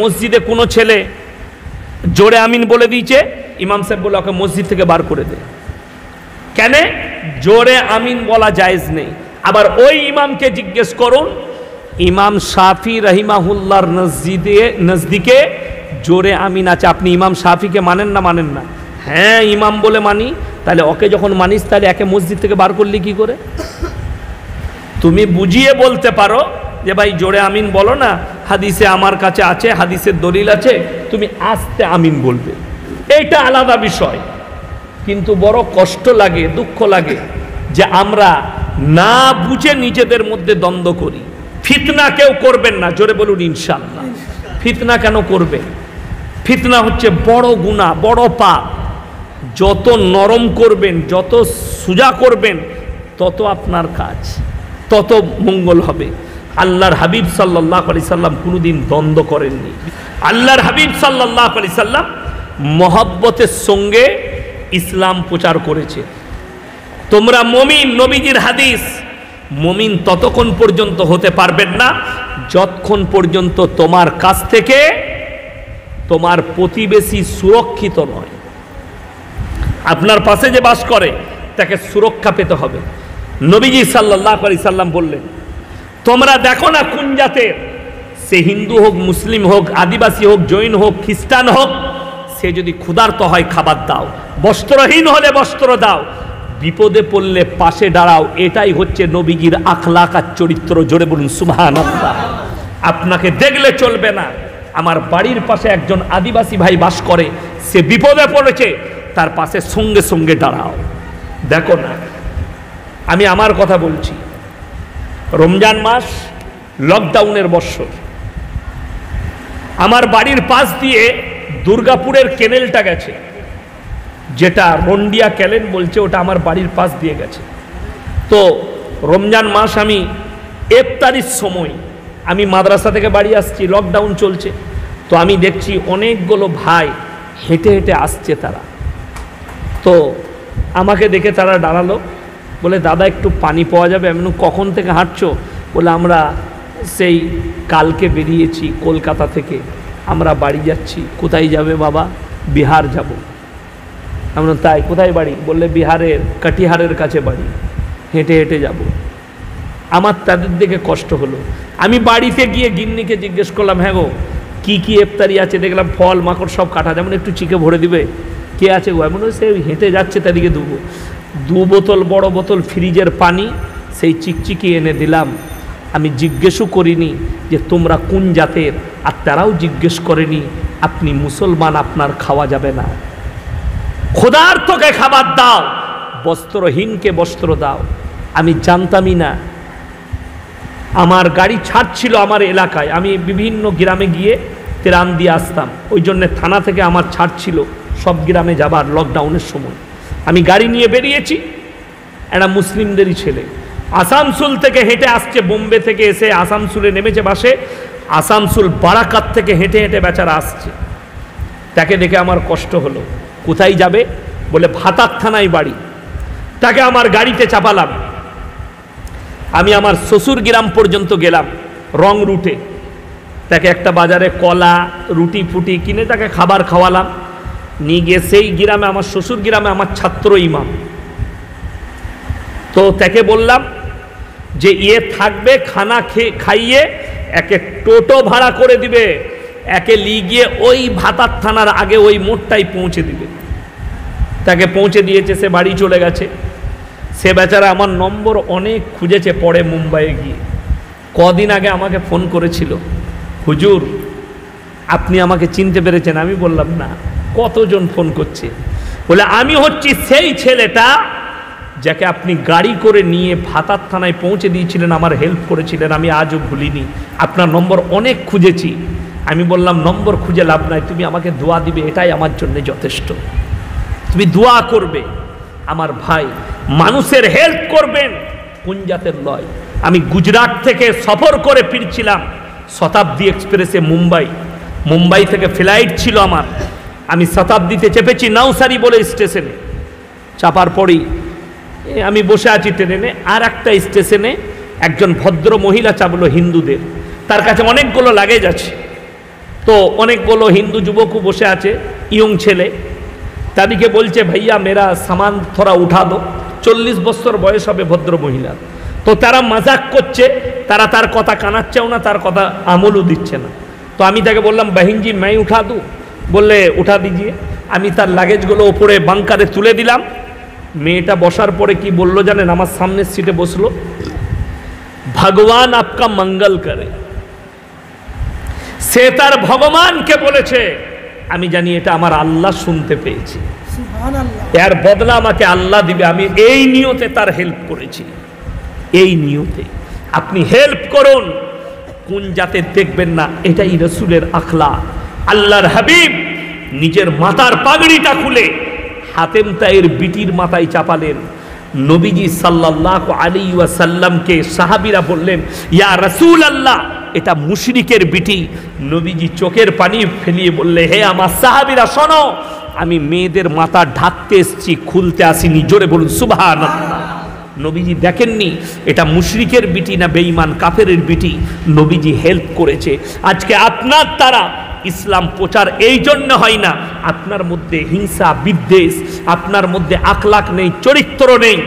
মসজিদে কোনো ছেলে জোরে আমিন বলে দিয়েছে, ইমাম সাহেব বলে ওকে মসজিদ থেকে বার করে দে। কেন? জোরে আমিন বলা জায়েজ নেই। আবার ওই ইমামকে জিজ্ঞেস করুন, ইমাম শাফি রহিমাহুল্লাহর নজদিকে জোরে আমিন আছে। আপনি ইমাম শাফিকে মানেন না? মানেন না? হ্যাঁ ইমাম বলে মানি। তাহলে ওকে যখন মানিস তাহলে একে মসজিদ থেকে বার করলি কি করে? তুমি বুঝিয়ে বলতে পারো যে ভাই জোরে আমিন বলো না, হাদিসে আমার কাছে আছে, হাদিসের দলিল আছে, তুমি আস্তে আমিন বলবে, এইটা আলাদা বিষয়। কিন্তু বড় কষ্ট লাগে, দুঃখ লাগে যে আমরা না বুঝে নিজেদের মধ্যে দ্বন্দ্ব করি। ফিতনা কেউ করবেন না, জোরে বলুন ইনশাআল্লাহ। ফিতনা কেন করবে? ফিতনা হচ্ছে বড় গুনাহ, বড় পাপ। যত নরম করবেন, যত সোজা করবেন, তত আপনার কাজ, তত মঙ্গল হবে। আল্লাহর হাবিব সাল্লাল্লাহু আলাইহি সাল্লাম কোনোদিন দ্বন্দ্ব করেননি। আল্লাহর হাবিব সাল্লাল্লাহু আলাইহি সাল্লাম মহব্বতের সঙ্গে ইসলাম প্রচার করেছে। তোমরা মুমিন, নবীজির হাদিস, মুমিন ততক্ষণ পর্যন্ত হতে পারবেন না যতক্ষণ পর্যন্ত তোমার কাছ থেকে তোমার প্রতিবেশী সুরক্ষিত নয়। আপনার পাশে যে বাস করে তাকে সুরক্ষা পেতে হবে। নবীজি সাল্লাল্লাহু আলাইহি সাল্লাম বললেন, তোমরা দেখো না কোন জাতের, সে হিন্দু হোক, মুসলিম হোক, আদিবাসী হোক, জৈন হোক, খ্রিস্টান হোক, সে যদি ক্ষুধার্ত হয় খাবার দাও, বস্ত্রহীন হলে বস্ত্র দাও, বিপদে পড়লে পাশে দাঁড়াও। এটাই হচ্ছে নবীজির আখলাক আর চরিত্র। জোরে বলুন সুবহানাল্লাহ। আপনাকে দেখলে চলবে না। আমার বাড়ির পাশে একজন আদিবাসী ভাই বাস করে, সে বিপদে পড়েছে, তার পাশে সঙ্গে সঙ্গে দাঁড়াও। দেখো না, আমি আমার কথা বলছি, রমজান মাস, লকডাউনের বৎসর, আমার বাড়ির পাশ দিয়ে দুর্গাপুরের ক্যানেলটা গেছে, যেটা রন্ডিয়া ক্যানেল বলছে, ওটা আমার বাড়ির পাশ দিয়ে গেছে। তো রমজান মাস, আমি ইফতারির সময় আমি মাদ্রাসা থেকে বাড়ি আসছি, লকডাউন চলছে, তো আমি দেখছি অনেকগুলো ভাই হেঁটে হেঁটে আসছে তারা। তো আমাকে দেখে তারা দাঁড়ালো, বলে দাদা একটু পানি পাওয়া যাবে? আমি কখন থেকে হাঁটছো? বলে আমরা সেই কালকে বেরিয়েছি কলকাতা থেকে, আমরা বাড়ি যাচ্ছি। কোথায় যাবে বাবা? বিহার যাব। আমরা তাই, কোথায় বাড়ি? বললে বিহারের কাটিহারের কাছে বাড়ি, হেঁটে হেঁটে যাব। আমার তাদের দেখে কষ্ট হলো। আমি বাড়িতে গিয়ে গিন্নিকে জিজ্ঞেস করলাম, হ্যাঁ গো কী কী ইফতারি আছে? দেখলাম ফল মাকড় সব কাটা, যেমন একটু চিকে ভরে দিবে। কে আছে গো? এমন সে হেঁটে যাচ্ছে, তাদেরকে দেবো। 2 বোতল বড় বোতল ফ্রিজের পানি, সেই চিকচিকি এনে দিলাম। আমি জিজ্ঞেসও করিনি যে তোমরা কোন জাতের, আর তারাও জিজ্ঞেস করেনি আপনি মুসলমান, আপনার খাওয়া যাবে না। ক্ষুধার্তকে খাবার দাও, বস্ত্রহীনকে বস্ত্র দাও। আমি জানতামই না। আমার গাড়ি ছাড়ছিল আমার এলাকায়, আমি বিভিন্ন গ্রামে গিয়ে ত্রাণ দিয়ে আসতাম, ওই জন্যে থানা থেকে আমার ছাড়ছিল সব গ্রামে যাবার। লকডাউনের সময় আমি গাড়ি নিয়ে বেরিয়েছি, একটা মুসলিমদেরই ছেলে আসানসোল থেকে হেঁটে আসছে, বোম্বে থেকে এসে আসানসোলে নেমেছে বাসে, আসানসোল বারাকাত থেকে হেঁটে হেঁটে বেচারা আসছে। তাকে দেখে আমার কষ্ট হলো। কোথায় যাবে? বলে ভাতার থানায় বাড়ি। তাকে আমার গাড়িতে চাপালাম, আমি আমার শ্বশুর গ্রাম পর্যন্ত গেলাম রং রুটে। তাকে একটা বাজারে কলা রুটি ফুটি কিনে তাকে খাবার খাওয়ালাম। নিয়ে গিয়ে সেই গ্রামে, আমার শ্বশুর গ্রামে আমার ছাত্র ইমাম, তো তাকে বললাম যে ইয়ে থাকবে, খানা খাইয়ে একে টোটো ভাড়া করে দিবে, একে নিয়ে গিয়ে ওই ভাতার থানার আগে ওই মোড়টাই পৌঁছে দিবে। তাকে পৌঁছে দিয়েছে, সে বাড়ি চলে গেছে। সে বেচারা আমার নম্বর অনেক খুঁজেছে পরে মুম্বাইয়ে গিয়ে। কদিন আগে আমাকে ফোন করেছিল, হুজুর আপনি আমাকে চিনতে পেরেছেন? আমি বললাম না। কতজন ফোন করছে? বলে আমি হচ্ছি সেই ছেলেটা যাকে আপনি গাড়ি করে নিয়ে ভাতার থানায় পৌঁছে দিয়েছিলেন, আমার হেল্প করেছিলেন, আমি আজও ভুলিনি। আপনার নম্বর অনেক খুঁজেছি। আমি বললাম নম্বর খুঁজে লাভ নাই, তুমি আমাকে দোয়া দিবে, এটাই আমার জন্য যথেষ্ট। তুমি দোয়া করবে। আমার ভাই, মানুষের হেল্প করবেন, কোন জাতের লয়। আমি গুজরাট থেকে সফর করে ফিরছিলাম শতাব্দী এক্সপ্রেসে মুম্বাই থেকে ফ্লাইট ছিল আমার। আমি শতাব্দীতে চেপেছি নাওসারি বলে স্টেশনে। চাপার পরেই আমি বসে আছি ট্রেনে, আর একটা স্টেশনে একজন ভদ্র মহিলা চাপলো হিন্দুদের, তার কাছে অনেকগুলো লাগেজ আছে। তো অনেকগুলো হিন্দু যুবকও বসে আছে, ইয়ং ছেলে, তাদেরকে বলছে ভাইয়া মেরা সামান থোড়া উঠা দো। 40 বছর বয়স হবে ভদ্র মহিলা। তো তারা মজাক করছে, তারা তার কথা কানাচ্ছেও না, তার কথা আমলও দিচ্ছে না। তো আমি তাকে বললাম বাহিনজি मैं উঠা দু, বললে উঠা দিজিয়ে। আমি তার লাগেজগুলো ওপরে বাংকারে তুলে দিলাম। মেয়েটা বসার পরে কি বললো জানেন? আমার সামনের সিটে বসলো, ভগবান আপকা মঙ্গল করে। সে তার ভগবানকে বলেছে, আমি জানি এটা আমার আল্লাহ শুনতে পেয়েছি, এর বদলা আমাকে আল্লাহ দিবে। আমি এই নিয়তে তার হেল্প করেছি, এই নিয়তে। আপনি হেল্প করুন, কোন জাতে দেখবেন না, এটাই রসুলের আখলাক। আল্লাহর হাবিব নিজের মাথার পাগড়িটা খুলে হাতেম তাইয়ের বিটির মাথায় চাপালেন। নবীজি সাল্লাল্লাহু আলাইহি ওয়াসাল্লামকে সাহাবীরা বললেন, ইয়া রাসূলুল্লাহ, এটা মুশরিকের বিটি। নবীজি চোখের পানি ফেলিয়ে বললে, হে আমার সাহাবীরা শোনো, আমি মেয়েদের মাথা ঢাকতে এসেছি, খুলতে আসিনি। জোরে বলুন সুবহানাল্লাহ। নবীজি দেখেননি এটা মুশরিকের বিটি না বেঈমান কাফেরের বিটি, নবীজি হেল্প করেছে। আজকে আপনার দ্বারা ইসলাম প্রচার এই জন্য হয় না, আপনার মধ্যে হিংসা বিদ্বেষ, আপনার মধ্যে আখলাক নেই, চরিত্র নেই।